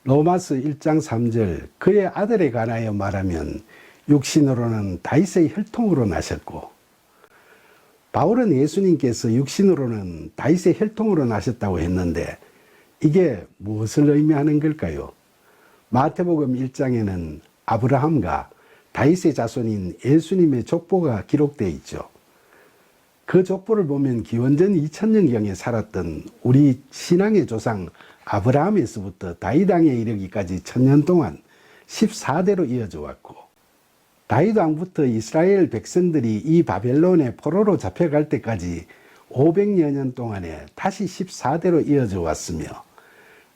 로마서 1장 3절 그의 아들에 관하여 말하면 육신으로는 다윗의 혈통으로 나셨고, 바울은 예수님께서 육신으로는 다윗의 혈통으로 나셨다고 했는데 이게 무엇을 의미하는 걸까요? 마태복음 1장에는 아브라함과 다윗의 자손인 예수님의 족보가 기록되어 있죠. 그 족보를 보면 기원전 2000년경에 살았던 우리 신앙의 조상 아브라함에서부터 다윗 왕에 이르기까지 1000년 동안 14대로 이어져 왔고, 다윗 왕부터 이스라엘 백성들이 이 바벨론의 포로로 잡혀갈 때까지 500여 년 동안에 다시 14대로 이어져 왔으며,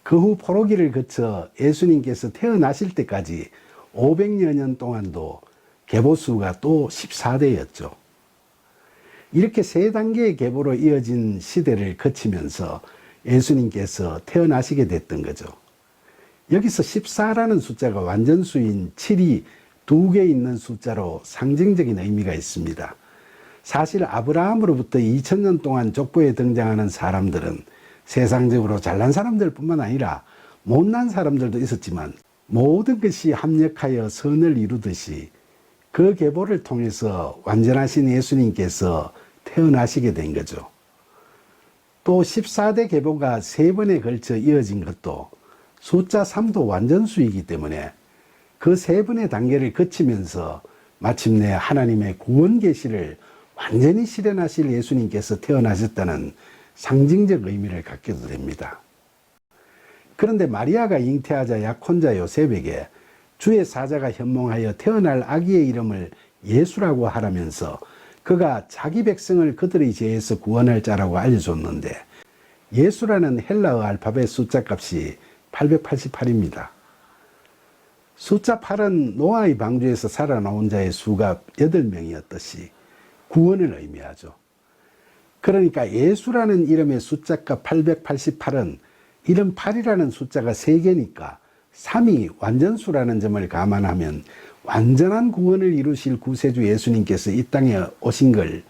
그 후 포로기를 거쳐 예수님께서 태어나실 때까지 500여 년 동안도 계보수가 또 14대였죠. 이렇게 세 단계의 계보로 이어진 시대를 거치면서 예수님께서 태어나시게 됐던 거죠. 여기서 14라는 숫자가 완전수인 7이 두 개 있는 숫자로 상징적인 의미가 있습니다. 사실 아브라함으로부터 2000년 동안 족보에 등장하는 사람들은 세상적으로 잘난 사람들 뿐만 아니라 못난 사람들도 있었지만, 모든 것이 합력하여 선을 이루듯이 그 계보를 통해서 완전하신 예수님께서 태어나시게 된 거죠. 또 14대 계보가 세 번에 걸쳐 이어진 것도 숫자 3도 완전수이기 때문에 그 세 번의 단계를 거치면서 마침내 하나님의 구원 계시를 완전히 실현하실 예수님께서 태어나셨다는 상징적 의미를 갖게도 됩니다. 그런데 마리아가 잉태하자 약혼자 요셉에게 주의 사자가 현몽하여 태어날 아기의 이름을 예수라고 하라면서 그가 자기 백성을 그들의 죄에서 구원할 자라고 알려줬는데, 예수라는 헬라어 알파벳 숫자 값이 888입니다. 숫자 8은 노아의 방주에서 살아나온 자의 수가 8명이었듯이 구원을 의미하죠. 그러니까 예수라는 이름의 숫자값 888은 이름 8이라는 숫자가 3개니까 3이 완전수라는 점을 감안하면 완전한 구원을 이루실 구세주 예수님께서 이 땅에 오신 걸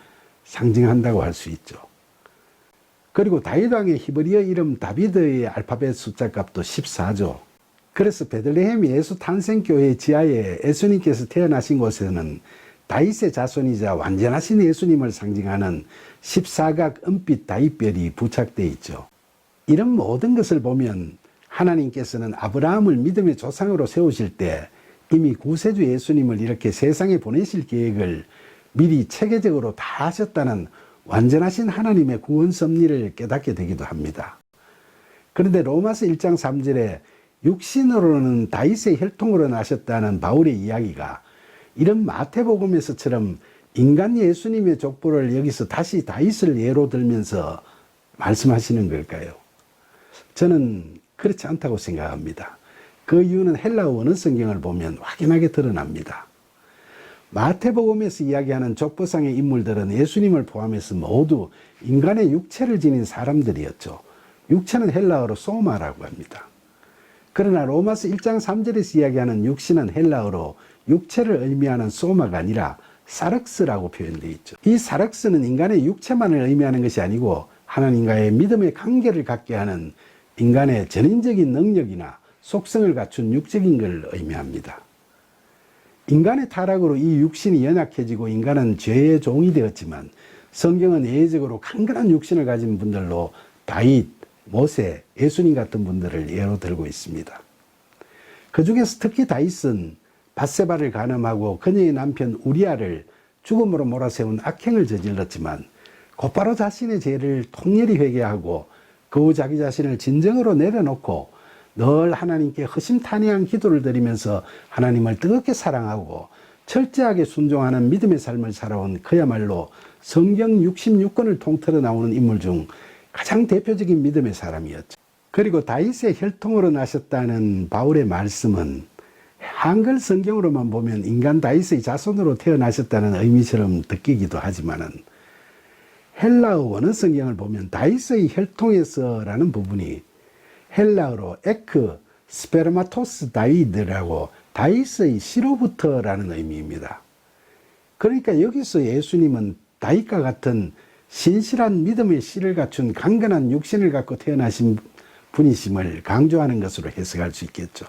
상징한다고 할 수 있죠. 그리고 다윗 왕의 히브리어 이름 다비드의 알파벳 숫자 값도 14죠. 그래서 베들레헴 예수 탄생교회 지하에 예수님께서 태어나신 곳에는 다윗의 자손이자 완전하신 예수님을 상징하는 14각 은빛 다윗별이 부착되어 있죠. 이런 모든 것을 보면 하나님께서는 아브라함을 믿음의 조상으로 세우실 때 이미 구세주 예수님을 이렇게 세상에 보내실 계획을 미리 체계적으로 다 하셨다는 완전하신 하나님의 구원 섭리를 깨닫게 되기도 합니다. 그런데 로마서 1장 3절에 육신으로는 다윗의 혈통으로 나셨다는 바울의 이야기가 이런 마태복음에서처럼 인간 예수님의 족보를 여기서 다시 다윗을 예로 들면서 말씀하시는 걸까요? 저는 그렇지 않다고 생각합니다. 그 이유는 헬라어 원어 성경을 보면 확연하게 드러납니다. 마태복음에서 이야기하는 족보상의 인물들은 예수님을 포함해서 모두 인간의 육체를 지닌 사람들이었죠. 육체는 헬라어로 소마라고 합니다. 그러나 로마서 1장 3절에서 이야기하는 육신은 헬라어로 육체를 의미하는 소마가 아니라 사륵스라고 표현되어 있죠. 이 사륵스는 인간의 육체만을 의미하는 것이 아니고 하나님과의 믿음의 관계를 갖게 하는 인간의 전인적인 능력이나 속성을 갖춘 육적인 걸 의미합니다. 인간의 타락으로 이 육신이 연약해지고 인간은 죄의 종이 되었지만, 성경은 예외적으로 강건한 육신을 가진 분들로 다윗, 모세, 예수님 같은 분들을 예로 들고 있습니다. 그 중에서 특히 다윗은 밧세바를 간음하고 그녀의 남편 우리아를 죽음으로 몰아세운 악행을 저질렀지만 곧바로 자신의 죄를 통렬히 회개하고 그 후 자기 자신을 진정으로 내려놓고 늘 하나님께 허심탄회한 기도를 드리면서 하나님을 뜨겁게 사랑하고 철저하게 순종하는 믿음의 삶을 살아온 그야말로 성경 66권을 통틀어 나오는 인물 중 가장 대표적인 믿음의 사람이었죠. 그리고 다윗의 혈통으로 나셨다는 바울의 말씀은 한글 성경으로만 보면 인간 다윗의 자손으로 태어나셨다는 의미처럼 느끼기도 하지만은, 헬라어 원어 성경을 보면 다윗의 혈통에서라는 부분이 헬라어로 에크 스페르마토스 다윗이라고 다윗의 씨로부터라는 의미입니다. 그러니까 여기서 예수님은 다윗과 같은 신실한 믿음의 씨를 갖춘 강건한 육신을 갖고 태어나신 분이심을 강조하는 것으로 해석할 수 있겠죠.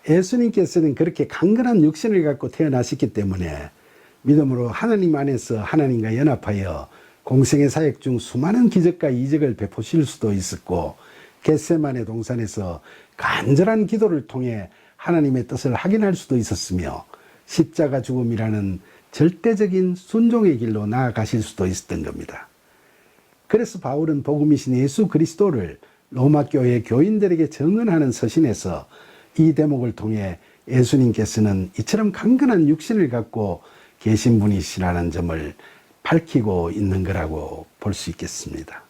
예수님께서는 그렇게 강건한 육신을 갖고 태어나셨기 때문에 믿음으로 하나님 안에서 하나님과 연합하여 공생의 사역 중 수많은 기적과 이적을 베푸실 수도 있었고, 겟세마네 동산에서 간절한 기도를 통해 하나님의 뜻을 확인할 수도 있었으며, 십자가 죽음이라는 절대적인 순종의 길로 나아가실 수도 있었던 겁니다. 그래서 바울은 복음이신 예수 그리스도를 로마 교회 교인들에게 증언하는 서신에서 이 대목을 통해 예수님께서는 이처럼 강건한 육신을 갖고 계신 분이시라는 점을 밝히고 있는 거라고 볼 수 있겠습니다.